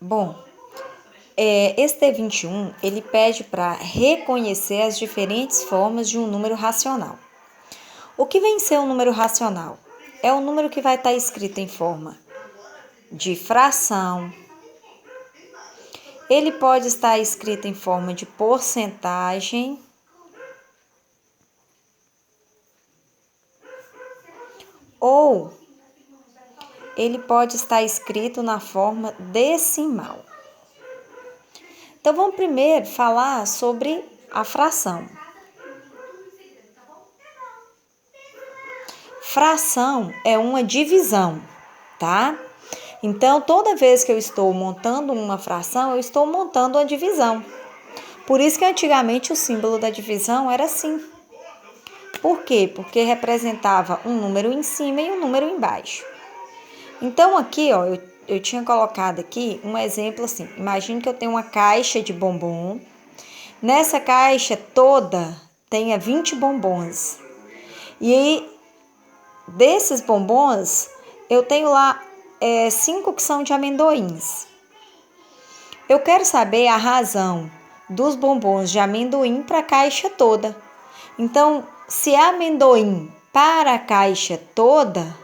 Bom, esse D21, ele pede para reconhecer as diferentes formas de um número racional. O que vem ser um número racional? É um número que vai estar escrito em forma de fração. Ele pode estar escrito em forma de porcentagem. Ou ele pode estar escrito na forma decimal. Então, vamos primeiro falar sobre a fração. Fração é uma divisão, tá? Então, toda vez que eu estou montando uma fração, eu estou montando uma divisão. Por isso que antigamente o símbolo da divisão era assim. Por quê? Porque representava um número em cima e um número embaixo. Então, aqui, ó, eu tinha colocado aqui um exemplo assim. Imagine que eu tenho uma caixa de bombom. Nessa caixa toda tenha 20 bombons. E aí, desses bombons, eu tenho lá 5 que são de amendoins. Eu quero saber a razão dos bombons de amendoim para a caixa toda. Então, se é amendoim para a caixa toda,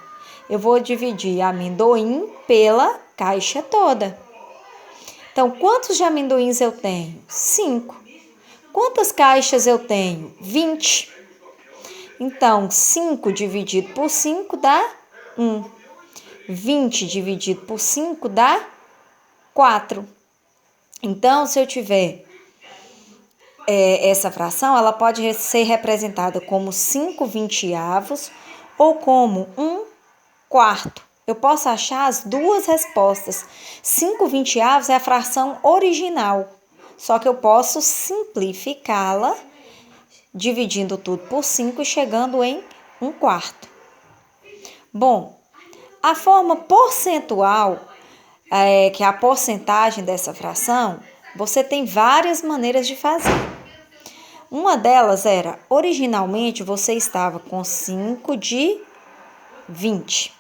eu vou dividir amendoim pela caixa toda. Então, quantos de amendoins eu tenho? 5. Quantas caixas eu tenho? 20. Então, 5 dividido por 5 dá 1. 20 dividido por 5 dá 4. Então, se eu tiver essa fração, ela pode ser representada como 5 vinteavos ou como 1 quarto. Eu posso achar as duas respostas. 5 vinteavos é a fração original, só que eu posso simplificá-la dividindo tudo por 5 e chegando em 1 quarto. Bom, a forma percentual, que é a porcentagem dessa fração, você tem várias maneiras de fazer. Uma delas era, originalmente, você estava com 5 de 20.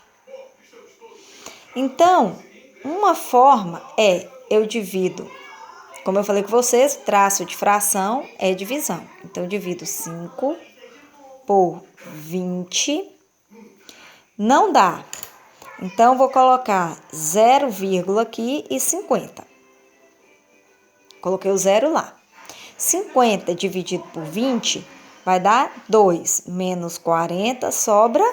Então, uma forma eu divido, como eu falei com vocês, traço de fração é divisão. Então, eu divido 5 por 20, não dá. Então, vou colocar 0, aqui e 50. Coloquei o 0 lá. 50 dividido por 20 vai dar 2, menos 40, sobra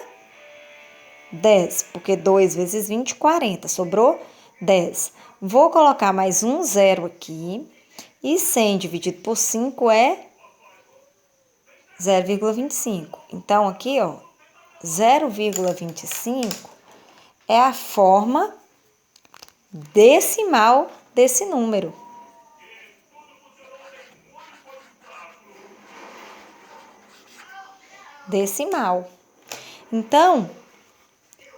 10, porque 2 vezes 20, 40, sobrou 10. Vou colocar mais um 0 aqui, e 100 dividido por 5 é 0,25. Então, aqui, ó, 0,25 é a forma decimal desse número. Decimal. Então,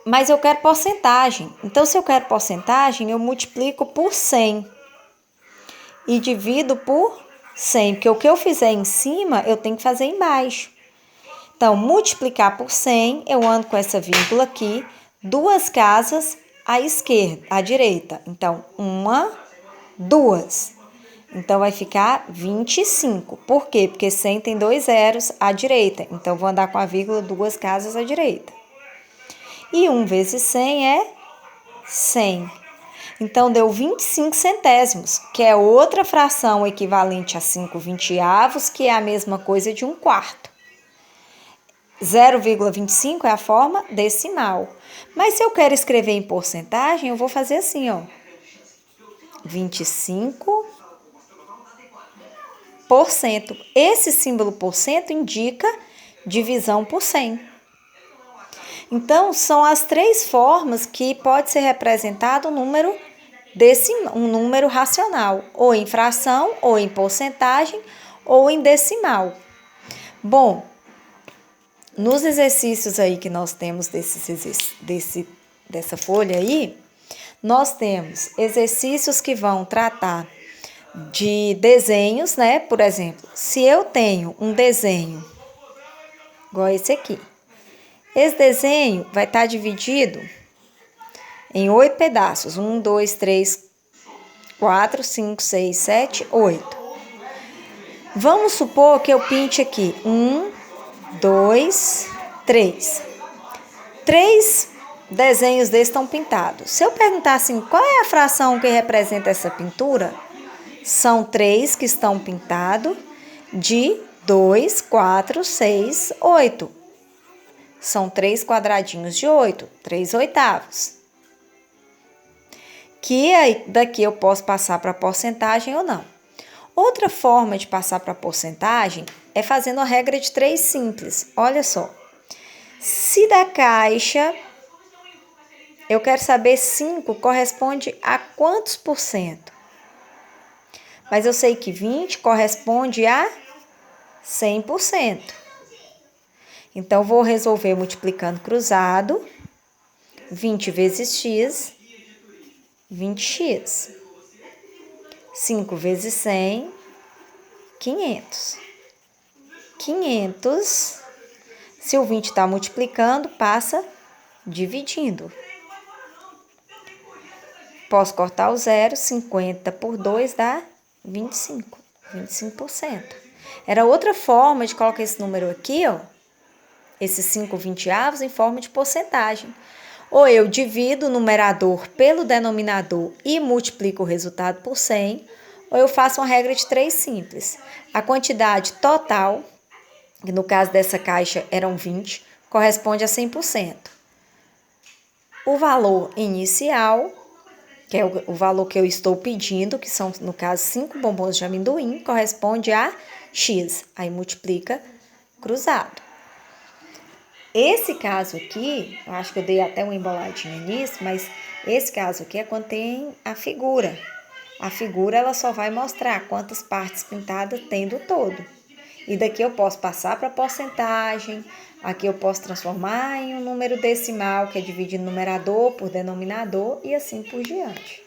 mas eu quero porcentagem. Então, se eu quero porcentagem, eu multiplico por 100 e divido por 100, porque o que eu fizer em cima, eu tenho que fazer embaixo. Então, multiplicar por 100, eu ando com essa vírgula aqui, 2 casas à esquerda, à direita. Então, 1, 2. Então, vai ficar 25. Por quê? Porque 100 tem 2 zeros à direita. Então, vou andar com a vírgula 2 casas à direita. E 1 vezes 100 é 100. Então, deu 25 centésimos, que é outra fração equivalente a 5 vinteavos, que é a mesma coisa de 1 quarto. 0,25 é a forma decimal. Mas se eu quero escrever em porcentagem, eu vou fazer assim, ó. 25%. Esse símbolo por cento indica divisão por 100. Então, são as 3 formas que pode ser representado um número racional, ou em fração, ou em porcentagem, ou em decimal. Bom, nos exercícios aí que nós temos dessa folha aí, nós temos exercícios que vão tratar de desenhos, né? Por exemplo, se eu tenho um desenho igual esse aqui, esse desenho vai estar dividido em 8 pedaços. 1, 2, 3, 4, 5, 6, 7, 8. Vamos supor que eu pinte aqui 1, 2, 3. 3 desenhos desses estão pintados. Se eu perguntar assim, qual é a fração que representa essa pintura? São 3 que estão pintados de 2, 4, 6, 8. São 3 quadradinhos de 8, 3 oitavos. Que aí, daqui eu posso passar para porcentagem ou não. Outra forma de passar para porcentagem é fazendo a regra de 3 simples. Olha só. Se da caixa eu quero saber 5 corresponde a quantos por cento? Mas eu sei que 20 corresponde a 100%. Então, vou resolver multiplicando cruzado. 20 vezes x, 20x. 5 vezes 100, 500. 500, se o 20 está multiplicando, passa dividindo. Posso cortar o zero, 50 por 2 dá 25, 25%. Era outra forma de colocar esse número aqui, ó, esses 5 vinteavos em forma de porcentagem. Ou eu divido o numerador pelo denominador e multiplico o resultado por 100, ou eu faço uma regra de 3 simples. A quantidade total, que no caso dessa caixa eram 20, corresponde a 100%. O valor inicial, que é o valor que eu estou pedindo, que são, no caso, 5 bombons de amendoim, corresponde a x. Aí multiplica cruzado. Esse caso aqui, eu acho que eu dei até uma emboladinha nisso, mas esse caso aqui é quando tem a figura. A figura, ela só vai mostrar quantas partes pintadas tem do todo. E daqui eu posso passar para porcentagem, aqui eu posso transformar em um número decimal, que é dividir numerador por denominador e assim por diante.